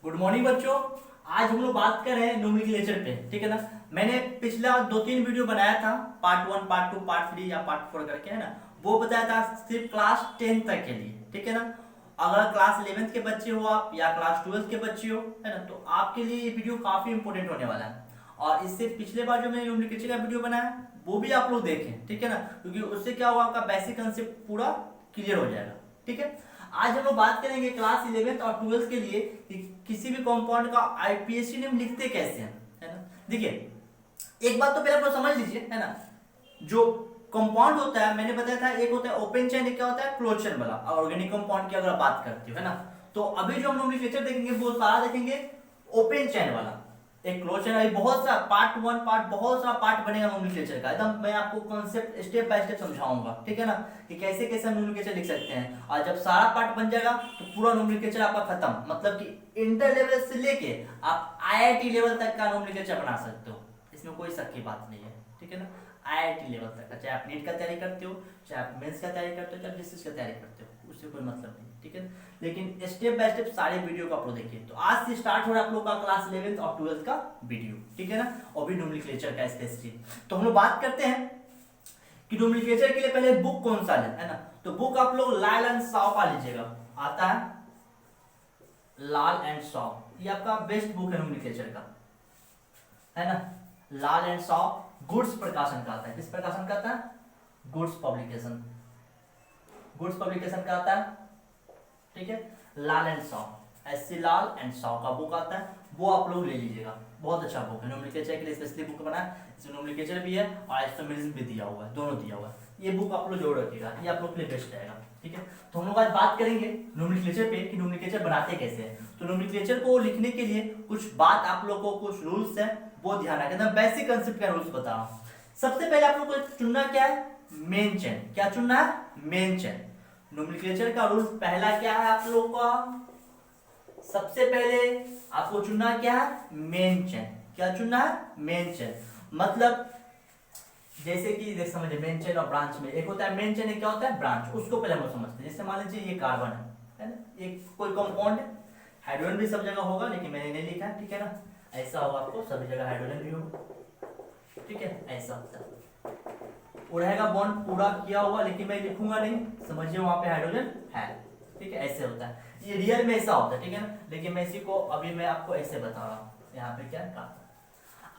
Good morning बच्चों। आज हम लोग बात कर रहे हैं नोमेनक्लेचर पे, ठीक है ना। मैंने पिछला 2-3 वीडियो बनाया था, पार्ट 1, पार्ट 2, पार्ट 3 या पार्ट 4 करके, है ना। वो बताया था सिर्फ क्लास 10 तक के लिए, ठीक है ना। अगर क्लास 11th के बच्चे हो आप या क्लास 12th के बच्चे हो, है ना, तो आपके लिए ये वीडियो काफी इंपॉर्टेंट होने वाला है। और इससे पिछले बार जो मैंने नोमेनक्लेचर का वीडियो बनाया वो भी आप लोग देखें, ठीक है ना, क्योंकि उससे क्या होगा, आपका बेसिक कंसेप्ट पूरा क्लियर हो जाएगा, ठीक है। आज हम लोग बात करेंगे क्लास 11th और 12th के लिए कि किसी भी कंपाउंड का आईपीएससी नेम लिखते कैसे हैं, है ना। देखिए, एक बात तो पहले आप लोग समझ लीजिए, है ना। जो कंपाउंड होता है, मैंने बताया था, एक होता है ओपन चेन, एक क्या होता है क्लोज चेन वाला। ऑर्गेनिक कंपाउंड की अगर बात करते हो, है ना, तो अभी जो हम नोमेनक्लेचर देखेंगे वो सारा देखेंगे ओपन चेन वाला। एक क्लोज चेन वाली बहुत सा पार्ट 1 पार्ट बहुत सारा पार्ट बनेगा नोमेनक्लेचर का, एकदम मैं आपको कॉन्सेप्ट स्टेप बाय स्टेप समझाऊंगा, ठीक है ना, कि कैसे कैसे हम नोमेनक्लेचर लिख सकते हैं। और जब सारा पार्ट बन जाएगा तो पूरा नोमेनक्लेचर आपका खत्म, मतलब कि इंटर लेवल से लेके आप आईआईटी लेवल तक का नोमेनक्लेचर बना सकते हो। इसमें कोई शक की बात नहीं है, ठीक है ना। आईआईटी लेवल तक का, चाहे आप नीट का तैयारी करते हो, चाहे आप मेंस का तैयारी करते हो, चाहे जिस चीज का तैयारी करते हो, उससे कोई मतलब नहीं, ठीक है। लेकिन स्टेप बाय स्टेप सारे वीडियो को आप लोग देखिए। तो आज से स्टार्ट हो रहा है आप लोग का क्लास 11th और 12th का वीडियो, ठीक है ना, और भी नोमेनक्लेचर का स्पेशली। तो हम लोग बात करते हैं कि नोमेनक्लेचर के लिए पहले बुक कौन सा लें, है ना। तो बुक आप लोग लाल एंड साव का लीजिएगा, आता है लाल एंड साव, ये आपका बेस्ट बुक है नोमेनक्लेचर का, है ना। लाल एंड साव गुड्स प्रकाशन का आता है। किस प्रकाशन का आता है? गुड्स पब्लिकेशन, गुड्स पब्लिकेशन का आता है, ठीक है। Lal and Sav, SC Lal and Sav का बुक आता है, वो आप लोग ले लीजिएगा। बहुत अच्छा बुक है, नोमेनक्लेचर के लिए स्पेशली बुक बना है। इसमें नोमेनक्लेचर भी है और आइसोमेरिज्म भी दिया हुआ है, दोनों दिया हुआ है। ये बुक आप लोग जरूर रखिएगा, ये आप लोग के लिए बेस्ट रहेगा, ठीक है। तो हम लोग आज बात करेंगे नोमेनक्लेचर पे कि नोमेनक्लेचर बनाते कैसे हैं। तो नोमेनक्लेचर को लिखने के लिए कुछ बात आप लोग को, कुछ रूल्स है वो ध्यान रखें। मैं बेसिक कंसेप्ट का रूल्स बता रहा हूँ। सबसे पहले आप लोग को चुनना क्या है? Main chain. क्या चुनना है? Main chain. नोमेनक्लेचर का रूल पहला क्या है आप लोग का? सबसे पहले आपको चुनना क्या है? Main chain. क्या चुनना है? Main chain. मतलब जैसे कि देख समझिए, मेन चेन और ब्रांच में एक होता है मेन चेन, एक क्या होता है ब्रांच। उसको पहले हम लोग समझते हैं। जैसे मान लीजिए ये कार्बन है ना, एक कोई कंपाउंड है, हाइड्रोजन भी सब जगह होगा लेकिन मैंने नहीं लिखा है, ठीक है ना। ऐसा होगा, आपको सभी जगह हाइड्रोजन भी होगा, ठीक है, ऐसा होता है। वो रहेगा बॉन्ड पूरा किया हुआ, लेकिन मैं लिखूंगा नहीं, समझिए वहां पे हाइड्रोजन है, ठीक है, ऐसे होता है। ये रियल में ऐसा होता है, ठीक है ना, लेकिन मैं इसी को अभी मैं आपको ऐसे बता रहा हूँ। यहाँ पे क्या कहा,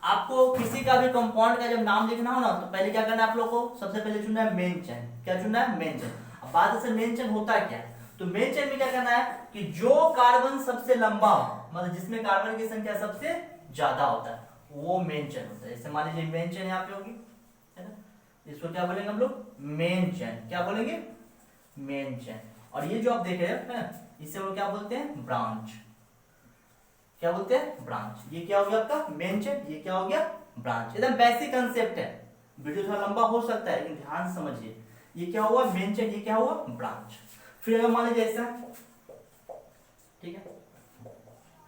आपको किसी का भी कंपाउंड का जब नाम लिखना हो ना, तो पहले क्या करना है आप लोग को? सबसे पहले चुनना है मेन चेन। क्या चुनना है? Main chain. अब बात से मेन चेन होता है क्या है, तो मेन चेन में क्या करना है कि जो कार्बन सबसे लंबा हो, मतलब जिसमें कार्बन की संख्या सबसे ज्यादा होता है, वो मेन चेन होता है। जैसे मान लीजिए मेन चेन यहाँ पे होगी, है ना, इसको क्या बोलेंगे हम लोग? Main chain. क्या बोलेंगे? Main chain. और ये जो आप देख रहे हैं, इसे वो क्या बोलते हैं? ब्रांच। क्या बोलते हैं? ब्रांच। ये क्या हो गया आपका? Main chain. ये क्या हो गया? ब्रांच। एकदम बेसिक कंसेप्ट है, वीडियो थोड़ा लंबा हो सकता है लेकिन ध्यान से समझिए। ये क्या हुआ? Main chain. ये क्या हुआ? ब्रांच। फिर अगर मान लीजिए ऐसा, ठीक है,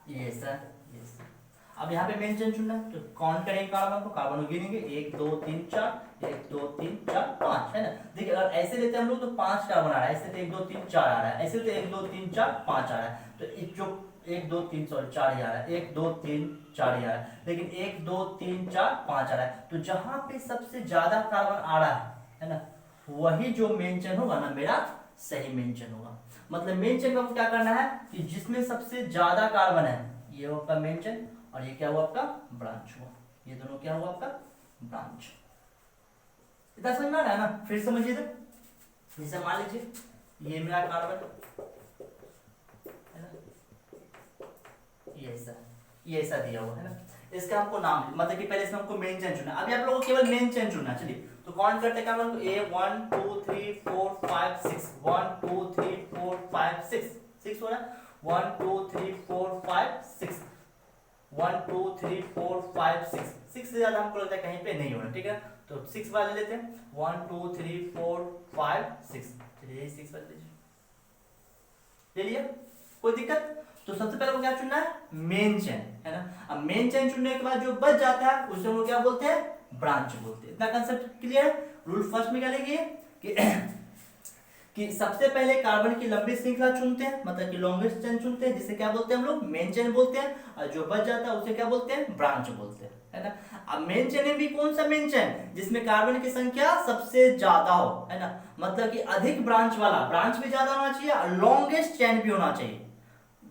ये ऐसा, ये ऐसा। अब यहाँ पे मेन चेन चुनना है, तो काउंट करेंगे कार्बन को, कार्बन को गिनेंगे 1 2 3 4, 1 2 3 4 5, है ना। देखिए अगर ऐसे लेते हैं हम लोग तो 5 कार्बन आ रहा है, ऐसे तो 1 2 3 4 आ रहा है, ऐसे तो 1 2 3 4 5 आ रहा है। तो जो 1 2 3 सॉरी 4 ही आ रहा है, 1 2 3 4 ही आ रहा है, लेकिन 1 2 3 4 5 आ रहा है। तो जहां पे सबसे ज्यादा कार्बन आ रहा है ना, वही जो मेन चेन होगा ना मेरा सही मेन चेन होगा। मतलब मेन चेन में क्या करना है कि जिसमें सबसे ज्यादा कार्बन है, ये हो आपका मेन चेन, और ये क्या हुआ आपका? ब्रांच हुआ। ये दोनों क्या हुआ आपका? ब्रांच। इतना समझ में आ रहा है ना? फिर समझिए, जैसे मान लीजिए ये मेरा कार्बन है ना, ये ऐसा दिया हुआ है ना, इसका हमको नाम, मतलब कि पहले इसमें हमको मेन चेन चुनना। अभी आप लोगों को केवल मेन चेन चुनना। चलिए तो काउंट करते हैं कार्बन को, ए 1 2 3 4 5 6, 1 2 3 4 5 6, 6 हो रहा है, 1 2 3 4 5 6, 1 2 3 4 5 6, 6 से ज्यादा हमको लगता है कहीं पे नहीं होना, ठीक है। तो 6 वाले लेते हैं, 1 2 3 4 5 6, चलिए 6 वाले लीजिए, ले लिया, कोई दिक्कत? तो सबसे पहले वो क्या चुनना है? मेन चेन, है ना। अब मेन चेन चुनने के बाद जो बच जाता है उसे हम लोग क्या बोलते हैं? ब्रांच बोलते हैं। इतना कंसेप्ट क्लियर है? रूल फर्स्ट में क्या लेंगे कि कि सबसे पहले कार्बन की लंबी श्रृंखला चुनते हैं, मतलब कि लॉन्गेस्ट चेन चुनते हैं, जिसे क्या बोलते हैं हम लोग मेन चेन बोलते हैं, और जो बच जाता है उसे क्या बोलते हैं ब्रांच बोलते हैं, है ना। अब मेन चेन में भी कौन सा मेन चेन, जिसमें कार्बन की संख्या सबसे ज्यादा हो, है ना, मतलब कि अधिक ब्रांच वाला, ब्रांच भी ज्यादा होना चाहिए और लॉन्गेस्ट चेन भी होना चाहिए।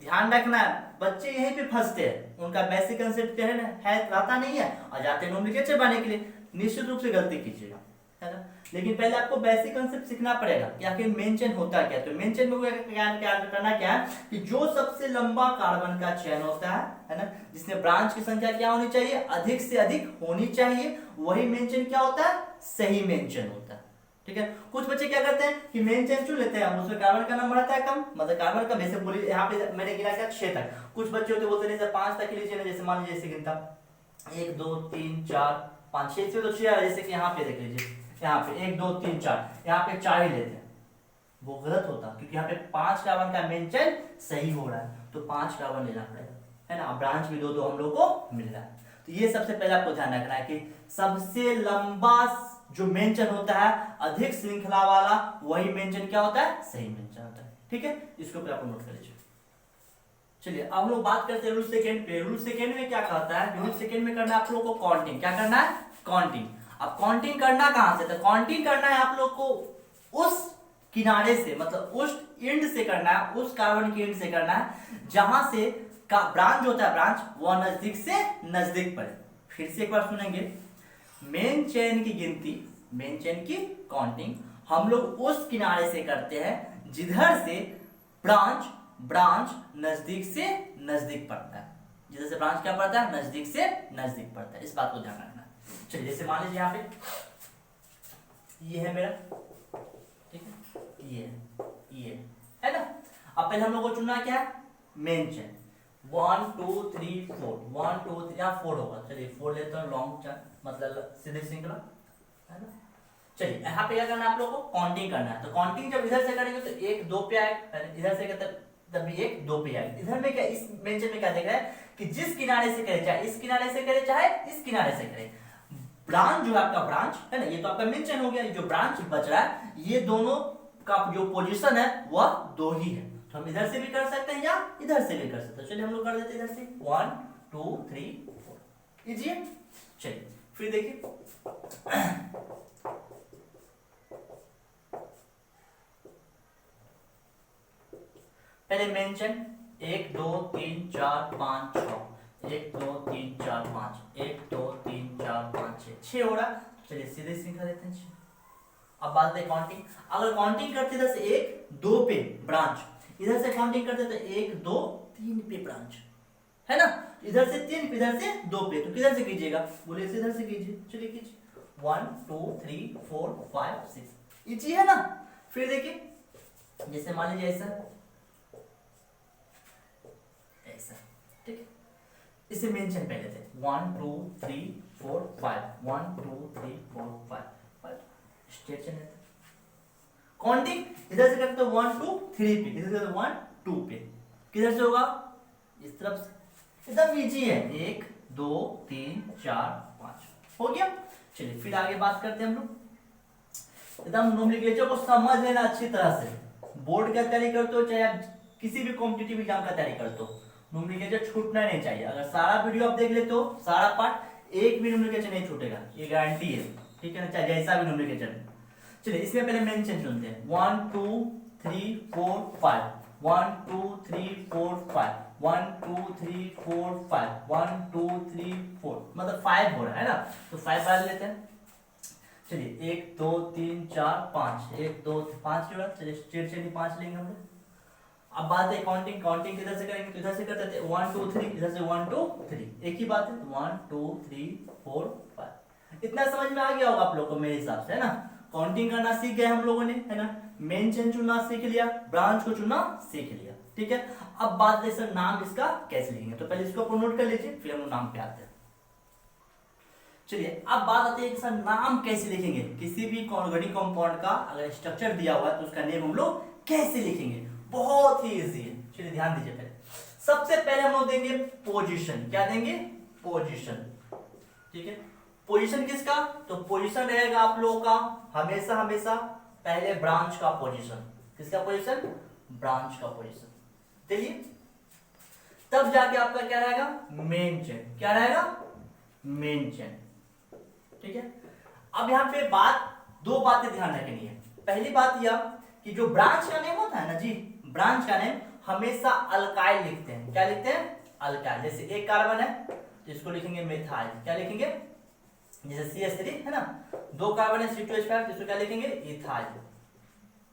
ध्यान रखना है, बच्चे यहीं पे फंसते हैं, उनका बेसिक कंसेप्ट है रहता नहीं है और जाते हैं नोमेनक्लेचर बनाने के लिए, निश्चित रूप से गलती कीजिएगा, है ना। लेकिन पहले आपको बेसिक कंसेप्ट सीखना पड़ेगा कि आखिर मेन चेन होता क्या है। तो मेन चेन में क्या करना क्या है कि जो सबसे लंबा कार्बन का चेन होता है ना, जिसमें ब्रांच की संख्या क्या होनी चाहिए, अधिक से अधिक होनी चाहिए, वही मेन चेन क्या होता है, सही मेन चेन होता है, ठीक है। कुछ बच्चे क्या करते हैं कि मेन चेन चुन लेते हैं, उसमें कार्बन का नंबर आता है कम, मतलब कार्बन कम, जैसे बोलिए यहाँ पे मैंने गिना क्या 6 तक, कुछ बच्चे होते बोलते हैं 5 तक लीजिए ना, जैसे मान लीजिए जैसे गिनता 1 2 3 4 5 6 से तो 6 जैसे कि यहाँ पे देख लीजिए, यहाँ पे 1 2 3 4, यहाँ पे 4 ही लेते हैं, वो गलत होता क्योंकि यहाँ पे 5 कार्बन का मेन चेन सही हो रहा है, तो 5 कार्बन लेना पड़ेगा, है ना। ब्रांच भी दो हम लोग को मिल रहा है। तो ये सबसे पहले आपको ध्यान रखना है कि सबसे लंबा जो मेन चेन होता है, अधिक श्रृंखला वाला, वही मेन चेन क्या होता है, सही मेन चेन होता है, ठीक है। इसको ऊपर आप नोट कर लीजिए। चलिए अब लोग बात करते हैं रूल सेकंड पे। रूल सेकंड में क्या कहता है, रूल सेकंड में करना है आप लोगों को काउंटिंग। क्या करना है, काउंटिंग। अब काउंटिंग करना कहां से, तो काउंटिंग करना है आप लोग को उस किनारे से, मतलब उस एंड से करना है, उस कार्बन के एंड से करना है जहां से का ब्रांच होता है, ब्रांच वह नजदीक से नजदीक पड़े। फिर से एक बार सुनेंगे, मेन चेन की गिनती, मेन चेन की काउंटिंग हम लोग उस किनारे से करते हैं जिधर से ब्रांच नजदीक से नजदीक पड़ता है, जिधर से ब्रांच क्या पड़ता है, नजदीक से नजदीक पड़ता है। इस बात को ध्यान रखना। चलिए जैसे मान लीजिए यहाँ पे ये है मेरा, ठीक है, ये है ना। अब पहले हम लोग को चुनना क्या है, मेन चेन। 1 2 3 4, 1 2 3, यहाँ 4 होगा, चलिए 4 लेते हैं, लॉन्ग चेन मतलब सीधे श्रृंखला, है ना। चलिए यहाँ पे क्या करना है आप लोग को, काउंटिंग करना है। तो काउंटिंग जब इधर से करेंगे तो 1 2 पे आएगा, इधर से तब भी 1 2 पे आएगा। इधर में क्या, इस मेंशन में क्या देख रहा है कि जिस किनारे से करे, चाहे इस किनारे से करे चाहे इस किनारे से करे, ब्रांच जो है आपका ब्रांच है ना, ये तो आपका मेंशन हो गया, जो ब्रांच बच रहा है, ये दोनों का जो पोजीशन है वह 2 ही है। तो हम इधर से भी कर सकते हैं या इधर से भी कर सकते हैं। चलिए हम लोग कर देते हैं इधर से 1 2 3 4, इजी है। चलिए फिर देखिए पहले मेंशन 1 2 3 4 5 6, 1 2 3 4 5, 1 2 3 4 5 6 हो रहा है। चलिए सीधे सीखा देते हैं 6। अब बात है काउंटिंग। अगर काउंटिंग करते इधर से 1 2 पे ब्रांच, इधर से काउंटिंग करते तो 1 2 3 पे ब्रांच, है ना। इधर से 3 पे, इधर से 2 पे, तो किधर से कीजिएगा, बोले इधर से कीजिए। चलिए कीजिए 1 2 3 4 5 6, इजी है ना। फिर देखिए जैसे मान लीजिए ऐसा, ठीक है, इसे मेंशन पहले थे 1 2 3 4 5, 1 2 3 4 5 स्ट्रेट चेन है। काउंटिंग इधर से करते 1 2 3 पे, इधर से 1 2 पे, किधर से होगा, इस तरफ से। एकदम इजी है, 1 2 3 4 5 हो गया। चलिए फिर आगे बात करते हैं हम लोग। एकदम नोमेनक्लेचर को समझ लेना अच्छी तरह से। बोर्ड का तैयारी करते हो चाहे आप किसी भी कॉम्पिटिटिव एग्जाम का तैयारी करते हो, नोमेनक्लेचर छूटना नहीं चाहिए। अगर सारा वीडियो आप देख लेते हो, सारा पार्ट, एक भी नोमेनक्लेचर नहीं छूटेगा, ये गारंटी है, ठीक है ना, चाहे जैसा भी नोमेनक्लेचर। चलिए इसमें पहले मेंशन चुनते हैं 1 2 3 4 5, 1 2 3 4 5, 1 2 3 4 5, 1 2 3 4, मतलब 5 हो रहा है ना, तो 5 बार लेते हैं। चलिए 1 2 3 4 5, 1 2 5 की बात, चलिए स्ट्रेट चलिए 5 लेंगे हम लोग। अब बात है काउंटिंग, काउंटिंग किधर से करेंगे, तो इधर से करते थे 1 2 3, इधर से 1 2 3, एक ही बात है 1 2 3 4 5। इतना समझ में आ गया होगा आप लोग को मेरे हिसाब से, है ना। काउंटिंग करना सीख गए हम लोगों ने, है ना। मेन चेन चुनना सीख लिया, ब्रांच को चुनना सीख लिया, ठीक है। अब बात है सर नाम इसका कैसे लिखेंगे, तो पहले इसको नोट कर लीजिए, फिर हम नाम पे आते हैं। चलिए अब बात आती है कि सर नाम कैसे लिखेंगे, किसी भी ऑर्गेनिक कंपाउंड का अगर स्ट्रक्चर दिया हुआ है तो उसका नेम हम लोग कैसे लिखेंगे, बहुत ही इजी है। चलिए ध्यान दीजिए, पहले सबसे पहले हम लोग देंगे पोजीशन। क्या देंगे, पोजीशन, ठीक है। पोजीशन किसका, तो पोजीशन रहेगा आप लोगों का हमेशा हमेशा पहले ब्रांच का पोजीशन, किसका पोजीशन, ब्रांच का पोजीशन। चलिए तब जाके आपका क्या रहेगा, मेन चेन। क्या रहेगा, मेन चेन। ठीक है। अब यहाँ पे दो बातें ध्यान रखनी है। पहली बात यह कि जो ब्रांच का नेम होता है ना जी, ब्रांच का नेम हमेशा अल्काइल लिखते हैं। क्या लिखते हैं, अल्काइल। जैसे एक कार्बन है तो इसको लिखेंगे मिथाइल। क्या लिखेंगे, जैसे CH3 है ना, दो कार्बन है C2H5 तो इसको क्या लिखेंगे, इथाइल।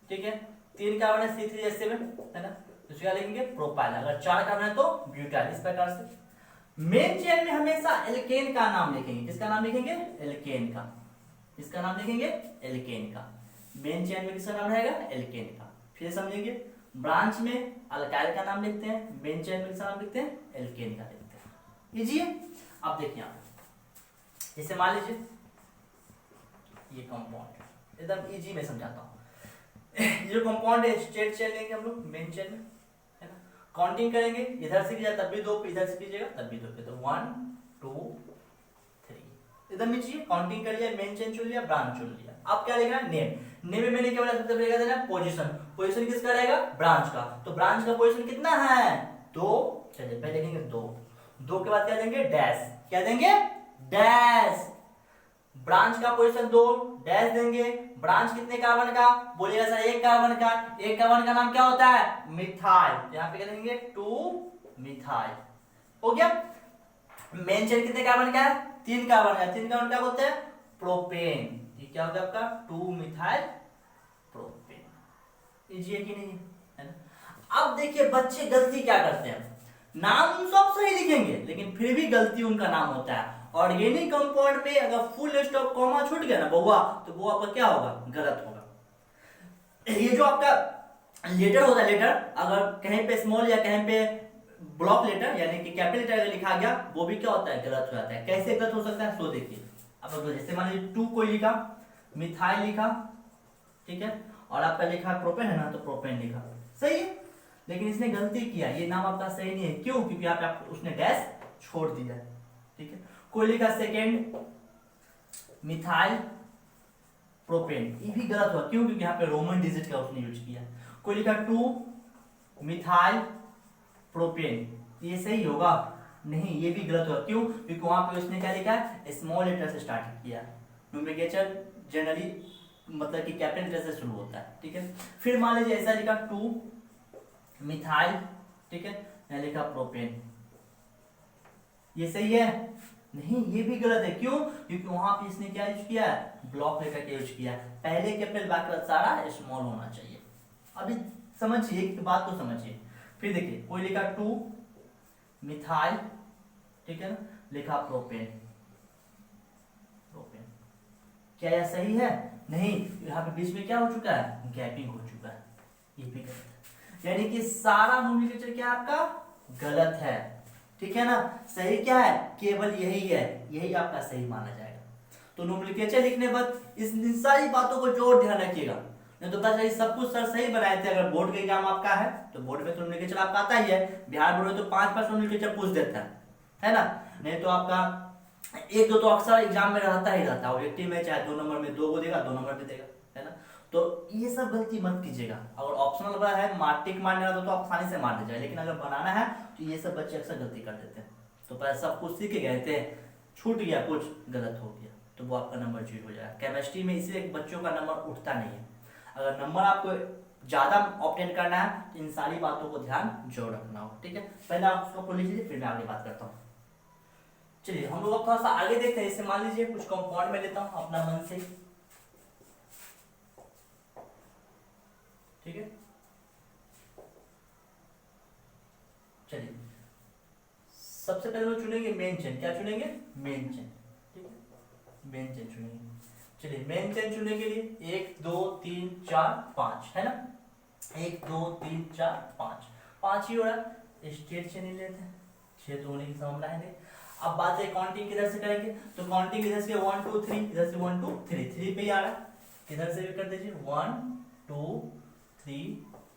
ठीक है। तीन कार्बन है C3H7 है ना, तो इसको क्या लिखेंगे, प्रोपाइल। अगर चार कार्बन है तो ब्यूटाइल। इस प्रकार से मेन चेन में हमेशा एल्केन का नाम लिखेंगे। किसका नाम लिखेंगे, एल्केन का। इसका नाम लिखेंगे एल्केन का। मेन चेन में किसका नाम रहेगा, एल्केन का। फिर समझेंगे, ब्रांच में अल्काइल का नाम लिखते हैं, मेन चेन में किसका नाम लिखते हैं, एल्केन का लिखते हैं। इजी है। अब देखिए आप, जैसे मान लीजिए ये कंपाउंड, एकदम इजी में समझाता हूँ। ये जो कंपाउंड है स्ट्रेट चेन लेंगे हम लोग मेन चेन में, है ना। काउंटिंग करेंगे, इधर से कीजिएगा तब भी दो, इधर से कीजिएगा तब भी दो, तो 1 2 3 एकदम नीचे काउंटिंग कर लिया, मेन चेन चुन लिया, ब्रांच चुन लिया। अब क्या लिखना है, नेम। नेम में मैंने क्या बोला, सबसे पहले क्या देना है, पोजीशन। पोजीशन किसका रहेगा, ब्रांच का। तो ब्रांच का पोजीशन कितना है, 2। चलिए पहले लिखेंगे 2। 2 के बाद क्या देंगे, डैश। क्या देंगे, डैश। ब्रांच का पोजीशन 2, डैश देंगे। ब्रांच कितने कार्बन का, बोलिएगा सर एक कार्बन का। एक कार्बन का नाम क्या होता है, मिथाइल। यहाँ पे क्या देंगे, 2 मिथाइल। हो गया। मेन चेन कितने कार्बन का है, 3 कार्बन का। 3 कार्बन क्या बोलते हैं, प्रोपेन। ये क्या होगा आपका, 2 मिथाइल प्रोपेन। इजी है कि नहीं, है ना। अब देखिए बच्चे गलती क्या करते हैं, नाम सब सही लिखेंगे लेकिन फिर भी गलती उनका नाम होता है। ऑर्गेनिक कंपाउंड पे अगर फुल स्टॉप कॉमा छूट गया ना बउआ, तो वो आपका क्या होगा, गलत होगा। ये जो आपका लेटर होता है, लेटर अगर कहीं पे स्मॉल या कहीं पे ब्लॉक लेटर यानी कि कैपिटल लेटर अगर लिखा गया, वो भी क्या होता है, गलत हो जाता है। कैसे गलत हो सकता है, सो देखिए। अब जैसे मान लीजिए 2 कोई लिखा, मिथाइल लिखा, ठीक है, और आपका लिखा प्रोपेन है ना, तो प्रोपेन लिखा, सही है। लेकिन इसने गलती किया, ये नाम आपका सही नहीं है। क्यों, क्योंकि यहाँ पे उसने डैश छोड़ दिया, ठीक है। कोई लिखा सेकेंड मिथाइल प्रोपेन, ये भी गलत हुआ। क्यों, क्योंकि यहाँ पे रोमन डिजिट का उसने यूज किया। कोई लिखा 2 मिथाइल प्रोपेन, ये सही होगा, नहीं, ये भी गलत हुआ। क्यों, क्योंकि वहां पे उसने क्या लिखा है, स्मॉल लेटर से स्टार्ट किया। नोमेनक्लेचर जनरली मतलब कि कैपिटल लेटर से शुरू होता है, ठीक है। फिर मान लीजिए ऐसा लिखा 2 मिथाइल, ठीक है, यहाँ लिखा प्रोपेन, ये सही है, नहीं, ये भी गलत है। क्यों, क्योंकि वहां पे इसने क्या यूज किया है, ब्लॉक लेटर का यूज किया। पहले कैपिटल बाकी सारा स्मॉल होना चाहिए। अभी समझिए, एक बात को समझिए। फिर देखिए कोई लिखा 2 मिथाइल, ठीक है ना, लिखा प्रोपेन। प्रोपेन क्या यह सही है, नहीं, यहाँ पे बीच में क्या हो चुका है, गैपिंग हो चुका है, ये भी गलत है। यानी कि सारा नोमेनक्लेचर क्या आपका गलत है, ठीक है ना। सही क्या है, केवल यही है, यही आपका सही माना जाएगा। तो नोमेनक्लेचर लिखने बाद इन सारी बातों को जोर ध्यान रखिएगा, नहीं तो पता चलिए सब कुछ सर सही बनाए थे। अगर बोर्ड का एग्जाम आपका है तो बोर्ड में तो नोमेनक्लेचर आपका आता ही है, बिहार बोर्ड में तो 5 नोमेनक्लेचर पूछ देता है ना। नहीं तो आपका 1-2 तो अक्सर एग्जाम में रहता ही रहता है। ऑब्जेक्टिव में चाहे 2 नंबर में 2 को देगा, 2 नंबर पे देगा, है ना। तो ये सब गलती मत कीजिएगा। अगर ऑप्शनल वाला है टिक मारने वाला तो आप आसानी से मार दीजिएगा, लेकिन अगर बनाना है तो ये सब बच्चे अक्सर गलती कर देते हैं। तो पहले सब कुछ सीख के गए थे, छूट गया, कुछ गलत हो गया, तो वो आपका नंबर 0 हो जाएगा। केमिस्ट्री में इसलिए बच्चों का नंबर उठता नहीं है। अगर नंबर आपको ज्यादा ऑब्टेन करना है तो इन सारी बातों को ध्यान जरूर रखना हो, ठीक है। पहले आप उसको पढ़ लीजिए, फिर मैं आगे बात करता हूँ। चलिए हम लोग अब थोड़ा सा आगे देखते हैं। इसे मान लीजिए कुछ कंपाउंड में लेता हूँ अपना मन से, ठीक है। चलिए सबसे पहले लोग चुनेंगे मेन चेन। क्या चुनेंगे, मेन चेन, ठीक है, मेन चेन चुनेंगे। चलिए मेन चेन चुनने के लिए 1 2 3 4 5 है ना, 1 2 3 4 5 ही हो रहा है। स्ट्रेट चेन ही लेते हैं, 6 तो होने की संभावना है नहीं। अब बात है काउंटिंग किधर से करेंगे, तो काउंटिंग इधर से 1 2 3, इधर से 1 2 3, 3 पे ही आ रहा है, इधर से भी कर दीजिए 1 2 3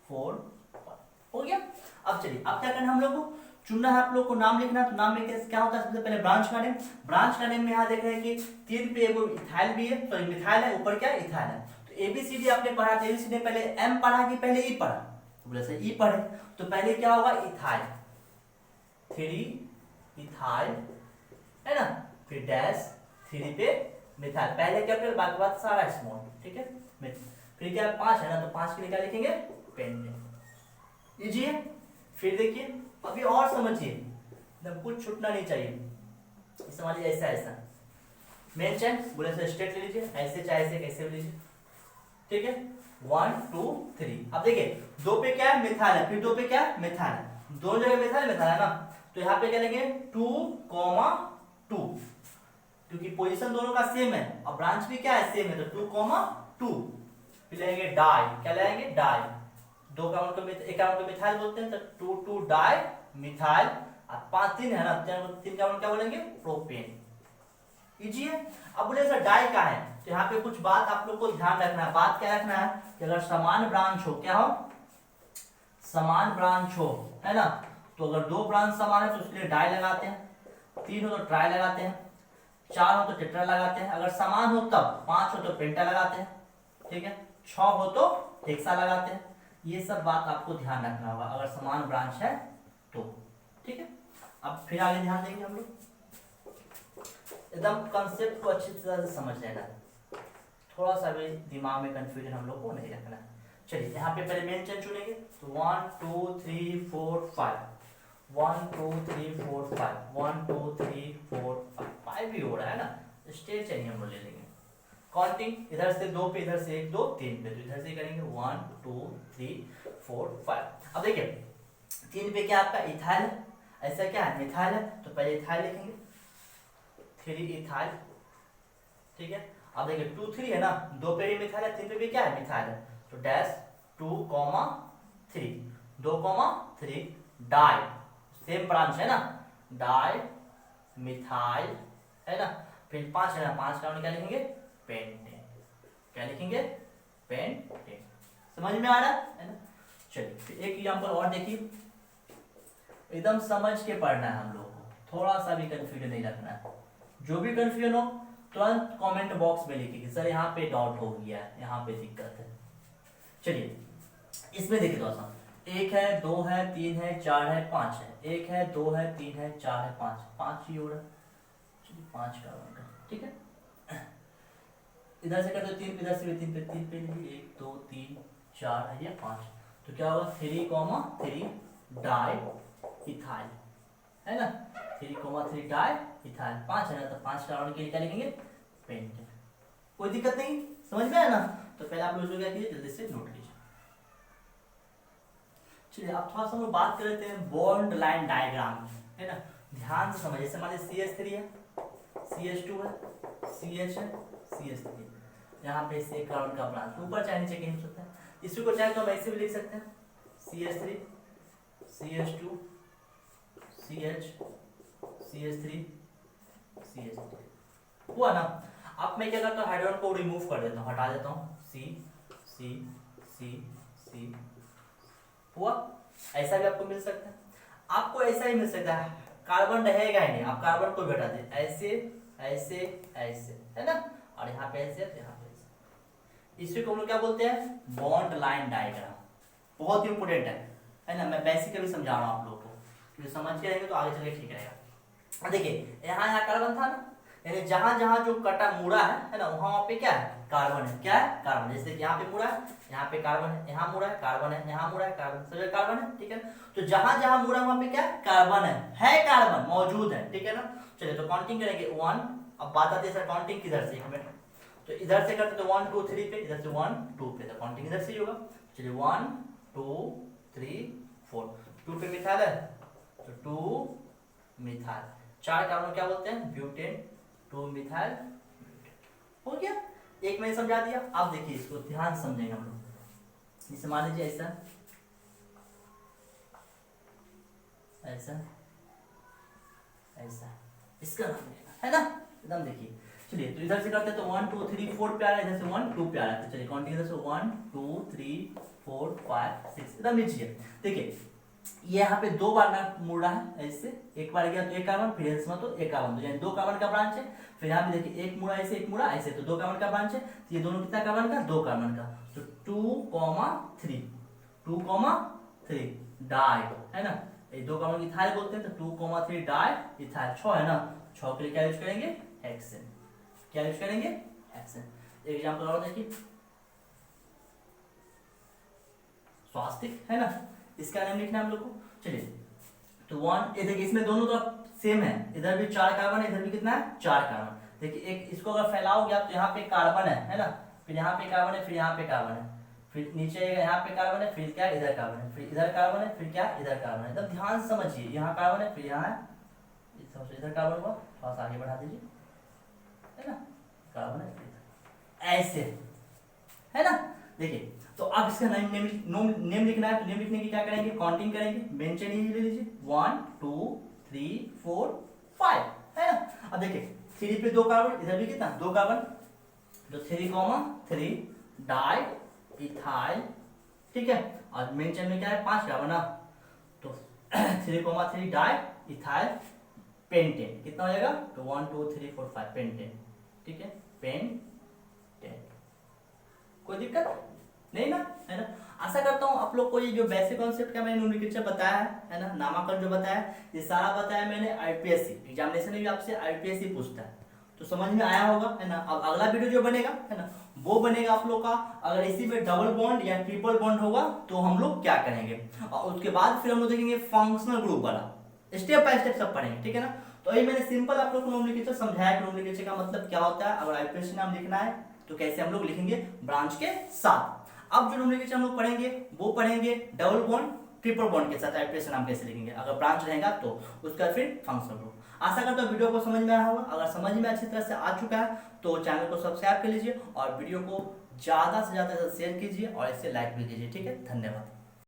4 5, हो गया। अब चलिए अब क्या करना है, हम लोग को चुनना है, आप लोग को नाम लिखना है। तो नाम में क्या होता है, सबसे पहले ब्रांच का नेम। ब्रांच का नेम में यहाँ देख रहे हैं कि 3 पे एगो इथाइल भी है, सॉरी मिथाइल है, ऊपर क्या इथाइल है। तो एबीसीडी आपने पढ़ा, तो एबीसीडी पहले एम पढ़ा कि पहले ई पढ़ा? तो बोले सर ई पढ़े, तो पहले क्या होगा, इथाइल, 3 इथाइल है ना, फिर डैश 3 पे मिथाइल, पहले कैपिटल बाकी बात सारा स्मॉल, ठीक है। फिर क्या 5 है ना, तो 5 के लिए क्या लिखेंगे, पेंडेंट, इजी है। फिर देखिए अभी और समझिए, एकदम कुछ छूटना नहीं चाहिए, समझिए ऐसा ऐसा मेन चैन बोले सर स्ट्रेट ले लीजिए, ऐसे चाहे ऐसे कैसे भी लीजिए, ठीक है। 1 2 3, अब देखिए 2 पे क्या है, मिथाइल है, फिर 2 पे क्या है, मिथाइल है, दोनों जगह मिथाइल मिथाइल है ना, तो यहाँ पे क्या लेंगे 2, 2, क्योंकि पोजीशन दोनों का सेम है और ब्रांच भी क्या है, सेम है, तो 2, 2, फिर लेंगे डाई, क्या लेंगे, डाई, दो कार्बन को एक कार्बन को मिथाइल बोलते हैं, तो 2 2 डाई मिथाइल, और 5 3 है ना, 3 कार्बन क्या बोलेंगे, प्रोपेन, इजी है। अब बोले सर डाई का है, तो यहाँ पे कुछ बात आप लोग को ध्यान रखना है, बात क्या रखना है कि अगर समान ब्रांच हो, क्या हो, समान ब्रांच हो, है ना, तो अगर 2 ब्रांच समान है तो उसके लिए डाई लगाते हैं, 3 हो तो ट्राई लगाते हैं, 4 हो तो टेट्रा लगाते हैं, अगर समान हो तब, 5 हो तो पेंटा लगाते हैं, ठीक है, 6 हो तो हेक्सा लगाते हैं। ये सब बात आपको ध्यान रखना होगा अगर समान ब्रांच है तो, ठीक है। अब फिर आगे ध्यान देंगे हम लोग, एकदम कंसेप्ट को अच्छी तरह से समझ लेना, थोड़ा सा भी दिमाग में कंफ्यूजन हम लोग को नहीं रखना। चलिए यहाँ पे पहले मेन चेन चुनेंगे, तो 1 2 3 4 5, 1 2 3 4 5, 1 2 3 4 5 भी हो रहा है ना, स्टेज चाहिए हम लोग ले लेंगे, काउंटिंग इधर से 2 पे, इधर से 1 2 3 पे, तो इधर से करेंगे 1 2 3 4 5। अब देखिए 3 पे क्या आपका इथाइल है, ऐसा क्या है, मिथाइल है, तो पहले इथाइल लिखेंगे, 3 इथाइल, ठीक है। अब देखिए 2 3 है ना, 2 पे भी मिथाइल है, 3 पे भी क्या है, मिथाइल है, तो डैश 2 3, 2 3 डाई, सेम ब्रांच है ना, डाई मिथाइल है ना, फिर 5 है ना, 5 का क्या लिखेंगे, पेंटेन, क्या लिखेंगे, पेंटेन, समझ में आ रहा है ना। चलिए फिर एक एग्जांपल और देखिए, एकदम समझ के पढ़ना है हम लोग को, थोड़ा सा भी कंफ्यूजन नहीं रखना है, जो भी कंफ्यूजन हो तुरंत कमेंट बॉक्स में लिखिए सर यहाँ पे डाउट हो गया है, यहाँ पे दिक्कत है। चलिए इसमें देखिए दोस्तों, 1 है 2 है 3 है 4 है 5 है, 1 है 2 है 3 है 4 है 5 ही हो रहा है, चलिए 5 का होगा, ठीक है। इधर से कर दो 3 पे, इधर से भी 3 पे, 3 पे 1 2 3 4 है, ये 5, तो क्या होगा 3 3 डाई इथाइल, है ना, 3 3 डाई इथाइल, 5 है ना, तो 5 का राउंड के लिए क्या लिखेंगे, पेंटेन, कोई दिक्कत नहीं, समझ में है ना। तो पहले आप लोग क्या कीजिए, जल्दी से नोट कीजिए। चलिए अब थोड़ा सा हम लोग बात कर लेते हैं बॉन्ड लाइन डायग्राम, है ना, ध्यान से समझिए, जैसे मान लीजिए CH3 है, CH2 है, CH है, CH3, यहाँ पे से कार्बन का ब्रांच ऊपर चाहे नीचे कहीं हो सकता है, इसी को चाहे तो हम ऐसे भी लिख सकते हैं, CH3 CH2 CH CH3 CH3 हुआ ना। अब मैं क्या करता हूँ, हाइड्रोजन को रिमूव कर देता हूँ, हटा देता हूँ, C C C C हुआ। ऐसा भी आपको मिल सकता है, आपको ऐसा ही मिल सकता है, कार्बन रहेगा ही नहीं, आप कार्बन को भी हटा दे, ऐसे ऐसे ऐसे, है ना, और यहाँ पे ऐसे, यहाँ पे ऐसे, इसी को हम लोग क्या बोलते हैं, बॉन्ड लाइन डायग्राम, बहुत इंपोर्टेंट है ना। मैं बेसिकली समझा रहा हूँ आप लोग को, तो समझ के रहेंगे तो आगे चल के ठीक रहेगा। देखिए यहाँ कार्बन था ना, यानी जहां जहां जो कटा मुड़ा है ना, वहां पे क्या है, कार्बन है, क्या है, कार्बन, जैसे यहाँ पे मुड़ा है, यहाँ पे कार्बन है, यहाँ मुड़ा है कार्बन है, यहाँ मुड़ा है कार्बन, सब कार्बन है, ठीक है। तो जहां जहां मुड़ा वहां पे क्या कार्बन है कार्बन मौजूद है, ठीक है ना। चलिए तो काउंटिंग करेंगे 1, अब बात आती है सर काउंटिंग किधर से, 1 मिनट, तो इधर से करते तो 1 2 3 पे, इधर से 1 2 पे, तो काउंटिंग इधर से ही होगा। चलिए 1 2 3 4, 2 पे मिथाइल है तो 2 मिथाइल, 4 कार्बन क्या बोलते हैं, ब्यूटेन, 2 मिथाइल हो गया। एक मैंने समझा दिया, अब देखिए इसको ध्यान समझेंगे हम लोग, जैसे मान लीजिए ऐसा ऐसा ऐसा, इसका नाम लेना है ना, एकदम देखिए। चलिए तो इधर से करते हैं तो 1 2 3 4 पे आ रहा है, इधर से 1 2 पे आ रहा है, तो चलिए काउंटिंग इधर से 1 2 3 4 5 6, एकदम नीचे देखिए ये यहाँ पे 2 बार ना मुड़ रहा है ऐसे, एक बार गया तो एक कार्बन, फिर ऐसे तो एक कार्बन, तो यानी 2 कार्बन का ब्रांच है। फिर यहाँ पे देखिए एक मुड़ा ऐसे, एक मुड़ा ऐसे, तो 2 कार्बन का ब्रांच है। तो ये दोनों कितना कार्बन का, 2 कार्बन का, तो 2,3 2,3 डाई है ना, ये 2 कार्बन इथाइल बोलते हैं, तो 2,3 डाई इथाइल, 6 है ना, 6 के लिए क्या यूज करेंगे, हेक्सेन। क्या यूज करेंगे, हेक्सेन। एग्जाम्पल और देखिए, स्वास्तिक है ना, इसका नाम लिखना है हम लोग को। चलिए, तो 1 ये देखिए इसमें दोनों तरफ सेम है, इधर भी 4 कार्बन है, इधर भी कितना है, 4 कार्बन। देखिए एक इसको अगर फैलाओगे आप तो यहाँ पे कार्बन है ना, फिर यहाँ पे कार्बन है, फिर यहाँ पे कार्बन है, फिर नीचे यहाँ पे कार्बन है, फिर क्या इधर कार्बन है, फिर इधर कार्बन है, फिर क्या इधर कार्बन है। तब ध्यान से समझिए, यहाँ कार्बन है, फिर यहाँ है, इधर कार्बन हुआ, थोड़ा सा आगे बढ़ा दीजिए, है ना, कार्बन है ऐसे, है ना। देखिए तो अब इसका नेम लिखना है, तो नेम लिखने की क्या करेंगे, काउंटिंग करेंगे, मेंशन ही ले लीजिए, 1 2 3 4 5 है ना। अब देखिए 3 पे 2 कार्बन, इधर भी कितना 2 कार्बन, तो 3,3 डाई इथाइल, ठीक है। और मेंशन में क्या है, 5 कार्बन ना, तो 3,3 डाई इथाइल पेंटेन, कितना हो जाएगा, तो 1 2 3 4 5 पेंटेन, ठीक है, पेंटेन। कोई दिक्कत नहीं ना, है ना। आशा करता हूँ आप लोग को ये जो बेसिक कॉन्सेप्ट का मैंने नोमेनक्लेचर बताया है ना, नामांकन जो बताया, ये सारा बताया मैंने आईपीएससी एग्जामिनेशन में भी आपसे आईपीएससी पूछता है, तो समझ में आया होगा, है ना। अब अगला वीडियो जो बनेगा, है ना, वो बनेगा आप लोग का, अगर इसी में डबल बॉन्ड या ट्रिपल बॉन्ड होगा तो हम लोग क्या करेंगे, और उसके बाद फिर हम लोग देखेंगे फंक्शनल ग्रुप वाला, स्टेप बाय स्टेप सब पढ़ेंगे, ठीक है ना। तो ये मैंने सिंपल आप लोग को नोमेनक्लेचर समझाया कि नोमेनक्लेचर का मतलब क्या होता है, अगर आईपीएससी नाम लिखना है तो कैसे हम लोग लिखेंगे, ब्रांच के साथ। अब जो नोमेनक्लेचर हम लोग पढ़ेंगे वो पढ़ेंगे डबल बॉन्ड ट्रिपल बॉन्ड के साथ आईपीएस नाम कैसे लिखेंगे, अगर ब्रांच रहेगा तो उसका फिर फंक्शनल ग्रुप। आशा करता हूं वीडियो को समझ में आया होगा, अगर समझ में अच्छी तरह से आ चुका है तो चैनल को सब्सक्राइब कर लीजिए और वीडियो को ज्यादा से ज्यादा शेयर कीजिए और इसे लाइक भी कीजिए, ठीक है। धन्यवाद।